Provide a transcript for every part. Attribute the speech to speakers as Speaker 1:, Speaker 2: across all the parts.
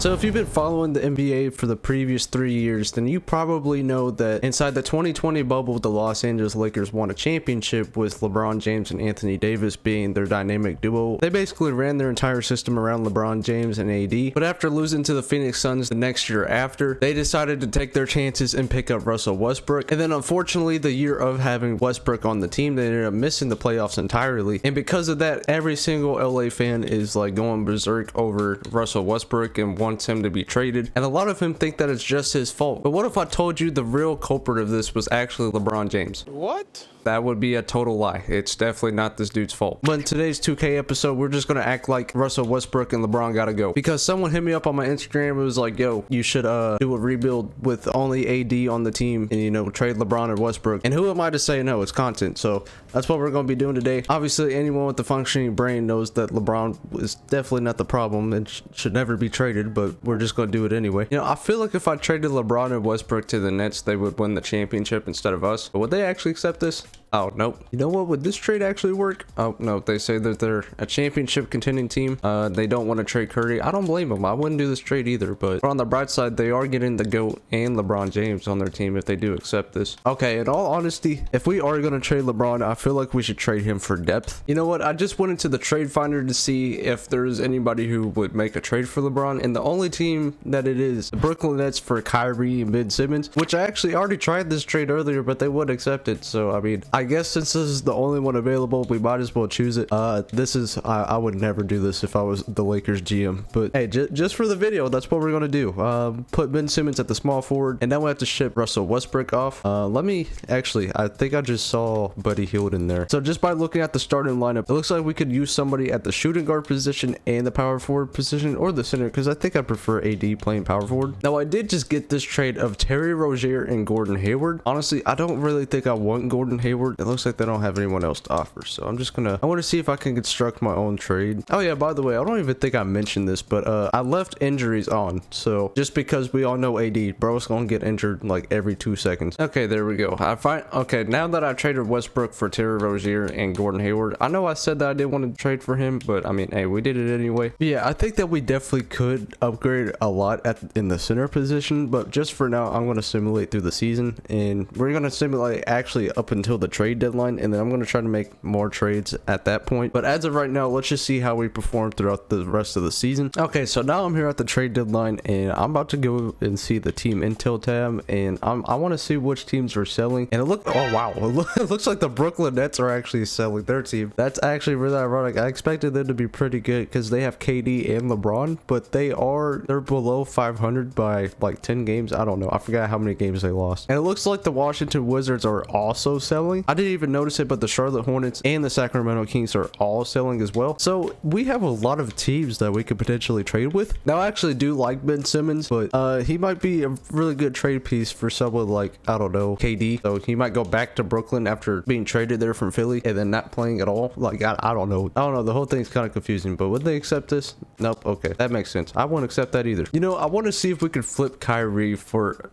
Speaker 1: So if you've been following the NBA for the previous 3 years, then you probably know that inside the 2020 bubble, the Los Angeles Lakers won a championship with LeBron James and Anthony Davis being their dynamic duo. They basically ran their entire system around LeBron James and AD, but after losing to the Phoenix Suns the next year after, they decided to take their chances and pick up Russell Westbrook. And then unfortunately, the year of having Westbrook on the team, they ended up missing the playoffs entirely. And because of that, every single LA fan is like going berserk over Russell Westbrook and wants him to be traded, and a lot of them think that it's just his fault. But what if I told you the real culprit of this was actually LeBron James?
Speaker 2: What?
Speaker 1: That would be a total lie. It's definitely not this dude's fault. But in today's 2K episode, we're just going to act like Russell Westbrook and LeBron gotta go. Because someone hit me up on my Instagram and was like, yo, you should do a rebuild with only AD on the team and, you know, trade LeBron or Westbrook. And who am I to say no? It's content. So that's what we're going to be doing today. Obviously, anyone with a functioning brain knows that LeBron is definitely not the problem and should never be traded, but we're just going to do it anyway. You know, I feel like if I traded LeBron and Westbrook to the Nets, they would win the championship instead of us. But would they actually accept this? Oh, nope. You know what? Would this trade actually work? Oh, no. They say that they're a championship contending team. They don't want to trade Curry. I don't blame them. I wouldn't do this trade either. But on the bright side, they are getting the GOAT and LeBron James on their team if they do accept this. Okay, in all honesty, if we are going to trade LeBron, I feel like we should trade him for depth. You know what? I just went into the trade finder to see if there's anybody who would make a trade for LeBron. And the only team that it is, the Brooklyn Nets for Kyrie and Ben Simmons, which I actually already tried this trade earlier, but they would accept it. So, I mean, I guess since this is the only one available, we might as well choose it. I would never do this if I was the Lakers GM, but hey, just for the video, that's what we're gonna do. Put Ben Simmons at the small forward, and then we have to ship Russell Westbrook off. Let me actually, I think I just saw Buddy Hield in there. So just by looking at the starting lineup, it looks like we could use somebody at the shooting guard position and the power forward position, or the center, because I think I prefer AD playing power forward. Now I did just get this trade of Terry Rozier and Gordon Hayward. Honestly, I don't really think I want Gordon Hayward. It looks like they don't have anyone else to offer, so I want to see if I can construct my own trade. Oh yeah, by the way, I don't even think I mentioned this, but I left injuries on, so just because we all know AD, bro's gonna get injured like every 2 seconds. Okay, there we go. Okay, now that I've traded Westbrook for Terry Rozier and Gordon Hayward, I know I said that I didn't want to trade for him, but I mean, hey, we did it anyway. But yeah, I think that we definitely could upgrade a lot in the center position, but just for now, I'm going to simulate through the season, and we're going to simulate actually up until the trade deadline, and then I'm going to try to make more trades at that point. But as of right now, let's just see how we perform throughout the rest of the season. Okay, so now I'm here at the trade deadline, and I'm about to go and see the team intel tab, and I want to see which teams are selling. And oh wow, it looks like the Brooklyn Nets are actually selling their team. That's actually really ironic. I expected them to be pretty good because they have KD and LeBron, but they're below 500 by like 10 games. I don't know. I forgot how many games they lost. And it looks like the Washington Wizards are also selling. I didn't even notice it, but the Charlotte Hornets and the Sacramento Kings are all selling as well. So we have a lot of teams that we could potentially trade with. Now I actually do like Ben Simmons, but he might be a really good trade piece for someone like, I don't know, KD. So he might go back to Brooklyn after being traded there from Philly and then not playing at all. Like, I don't know. The whole thing's kind of confusing, but would they accept this? Nope. Okay, that makes sense. I won't accept that either. You know, I want to see if we could flip Kyrie for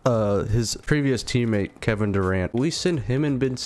Speaker 1: his previous teammate Kevin Durant. We send him and Ben.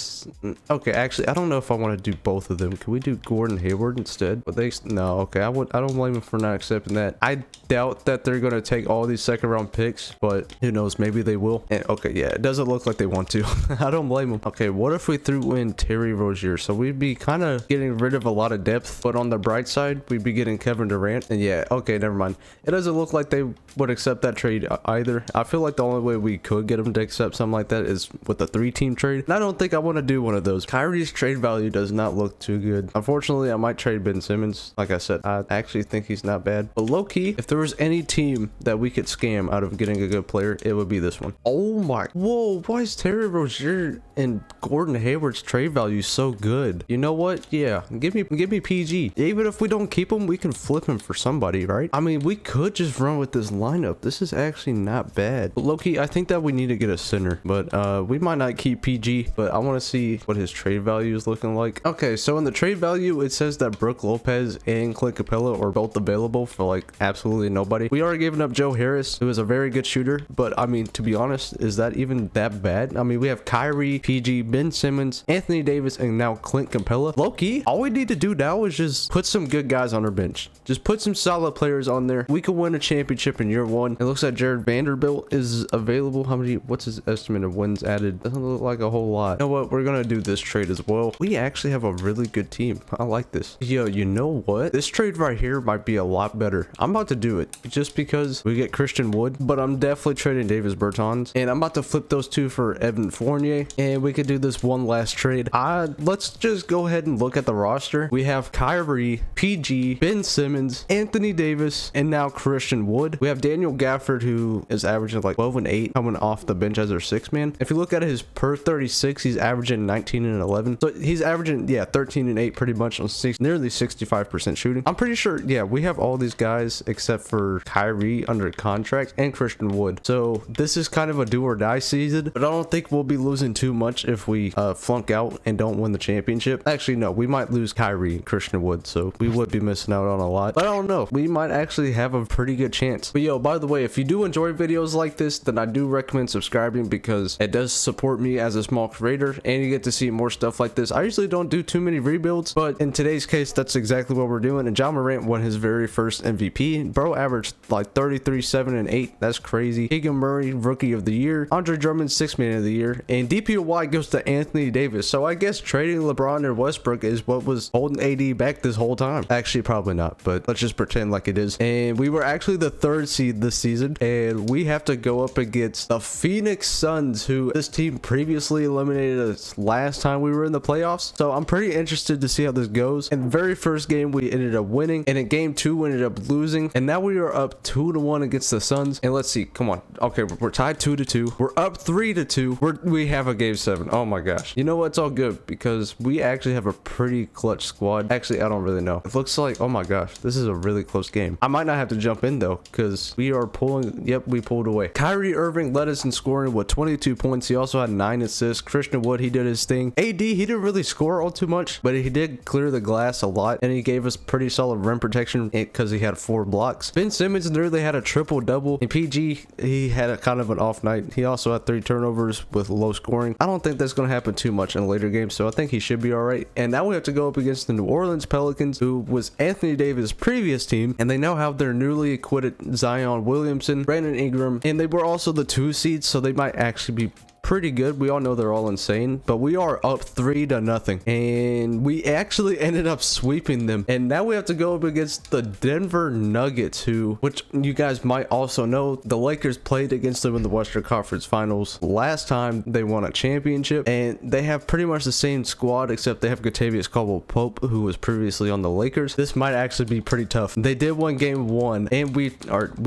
Speaker 1: Okay, actually, I don't know if I want to do both of them. Can we do Gordon Hayward instead? But no. Okay, I don't blame him for not accepting that. I doubt that they're gonna take all these second round picks, but who knows? Maybe they will. And okay, yeah, it doesn't look like they want to. I don't blame them. Okay, what if we threw in Terry Rozier? So we'd be kind of getting rid of a lot of depth, but on the bright side, we'd be getting Kevin Durant. And yeah, okay, never mind. It doesn't look like they would accept that trade either. I feel like the only way we could get them to accept something like that is with a 3-team trade. And I don't think I want to do one of those. Kyrie's trade value does not look too good. Unfortunately, I might trade Ben Simmons. Like I said, I actually think he's not bad. But low-key, if there was any team that we could scam out of getting a good player, it would be this one. Oh my, whoa, why is Terry Rozier and Gordon Hayward's trade value so good? You know what? Yeah, give me PG. Even if we don't keep him, we can flip him for somebody, right? I mean, we could just run with this lineup. This is actually not bad. But low-key, I think that we need to get a center, but we might not keep PG, but I want to see what his trade value is looking like. Okay, so in the trade value, it says that Brook Lopez and Clint Capella are both available for like absolutely nobody. We are giving up Joe Harris, who is a very good shooter, but I mean, to be honest, is that even that bad? I mean, we have Kyrie, PG, Ben Simmons, Anthony Davis, and now Clint Capella. Low-key, all we need to do now is just put some good guys on our bench. Just put some solid players on there. We could win a championship in year one. It looks like Jared Vanderbilt is available. What's his estimate of wins added? Doesn't look like a whole lot. You know what? We're gonna do this trade as well. We actually have a really good team. I like this. Yo, you know what? This trade right here might be a lot better. I'm about to do it just because we get Christian Wood, but I'm definitely trading Davis Bertans, and I'm about to flip those two for Evan Fournier, and we could do this one last trade. Let's just go ahead and look at the roster. We have Kyrie, PG, Ben Simmons, Anthony Davis, and now Christian Wood. We have Daniel Gafford, who is averaging like 12 and 8 coming off the bench as our sixth man. If you look at his per 36, he's averaging 19 and 11. So he's averaging, yeah, 13 and 8 pretty much on nearly 65% shooting. I'm pretty sure, yeah, we have all these guys except for Kyrie under contract and Christian Wood. So this is kind of a do or die season, but I don't think we'll be losing too much if we flunk out and don't win the championship. Actually, no, we might lose Kyrie and Christian Wood, so we would be missing out on a lot. But I don't know, we might actually have a pretty good chance. But yo, by the way, if you do enjoy videos like this, then I do recommend subscribing because it does support me as a small creator, and you get to see more stuff like this. I usually don't do too many rebuilds, but in today's case, that's exactly what we're doing. And John Morant won his very first MVP. Bro averaged like 33, 7, and 8. That's crazy. Keegan Murray, Rookie of the Year. Andre Drummond, 6th Man of the Year. And DPOY goes to Anthony Davis. So I guess trading LeBron and Westbrook is what was holding AD back this whole time. Actually, probably not, but let's just pretend like it is. And we were actually the 3rd seed this season, and we have to go up against the Phoenix Suns, who this team previously eliminated us last time we were in the playoffs. So I'm pretty interested to see how this goes. In the very first game, we ended up winning, and in game 2 we ended up losing, and now we are up 2-1 against the Suns. And let's see, come on, okay, we're tied 2-2, we're up 3-2, we have a game 7. Oh my gosh, you know what, it's all good because we actually have a pretty clutch squad. Actually, I don't really know. It looks like, oh my gosh, this is a really close game. I might not have to jump in though because we are pulling. Yep, we pulled away. Kyrie Irving led us in scoring with 22 points. He also had 9 assists. Christian Wood, he did his thing. AD, he didn't really score all too much, but he did clear the glass a lot, and he gave us pretty solid rim protection because he had 4 blocks. Ben Simmons nearly had a triple-double, and PG, he had a kind of an off night. He also had 3 turnovers with low scoring. I don't think that's going to happen too much in a later game, so I think he should be all right. And now we have to go up against the New Orleans Pelicans, who was Anthony Davis' previous team, and they now have their newly acquitted Zion Williamson, Brandon Ingram, and they were also the 2 seeds, so they might actually be pretty good. We all know they're all insane, but we are up 3-0, and we actually ended up sweeping them. And now we have to go up against the Denver Nuggets, which you guys might also know, the Lakers played against them in the Western Conference Finals last time they won a championship, and they have pretty much the same squad except they have Gatavius Caldwell-Pope, who was previously on the Lakers. This might actually be pretty tough. They did win game 1, and we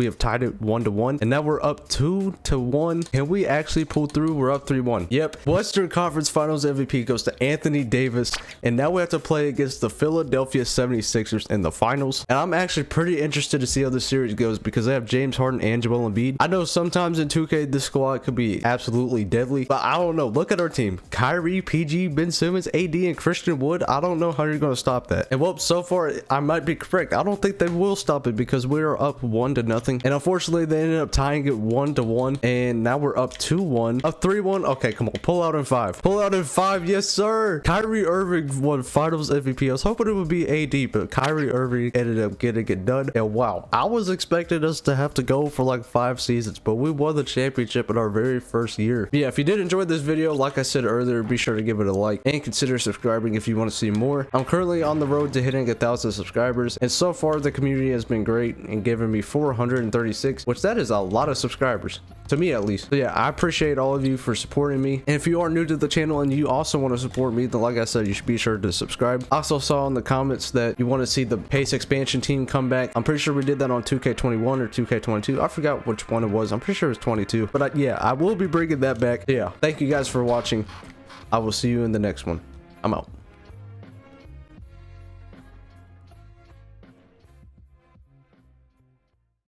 Speaker 1: have tied it 1-1, and now we're up 2-1, and we actually pulled through. We're up 3-1. Yep, Western Conference Finals MVP goes to Anthony Davis, and now we have to play against the Philadelphia 76ers in the finals. And I'm actually pretty interested to see how this series goes because they have James Harden and Joel Embiid. I know sometimes in 2K this squad could be absolutely deadly, but I don't know. Look at our team: Kyrie, PG, Ben Simmons, AD, and Christian Wood. I don't know how you're going to stop that. And well, so far I might be correct. I don't think they will stop it because we are up 1-0, and unfortunately they ended up tying it 1-1, and now we're up 2-1, up 3-1. Okay, come on, pull out in 5. Pull out in 5, yes sir. Kyrie Irving won Finals MVP. I was hoping it would be AD, but Kyrie Irving ended up getting it done. And wow, I was expecting us to have to go for like 5 seasons, but we won the championship in our very first year. Yeah, if you did enjoy this video, like I said earlier, be sure to give it a like and consider subscribing if you want to see more. I'm currently on the road to hitting 1,000 subscribers, and so far the community has been great and giving me 436, which that is a lot of subscribers to me at least. So yeah, I appreciate all of you for supporting me, and if you are new to the channel and you also want to support me, then like I said, you should be sure to subscribe. I also saw in the comments that you want to see the pace expansion team come back. I'm pretty sure we did that on 2K21 or 2K22. I forgot which one it was. I'm pretty sure it was 22, but yeah, I will be bringing that back. Yeah, thank you guys for watching. I will see you in the next one. I'm out.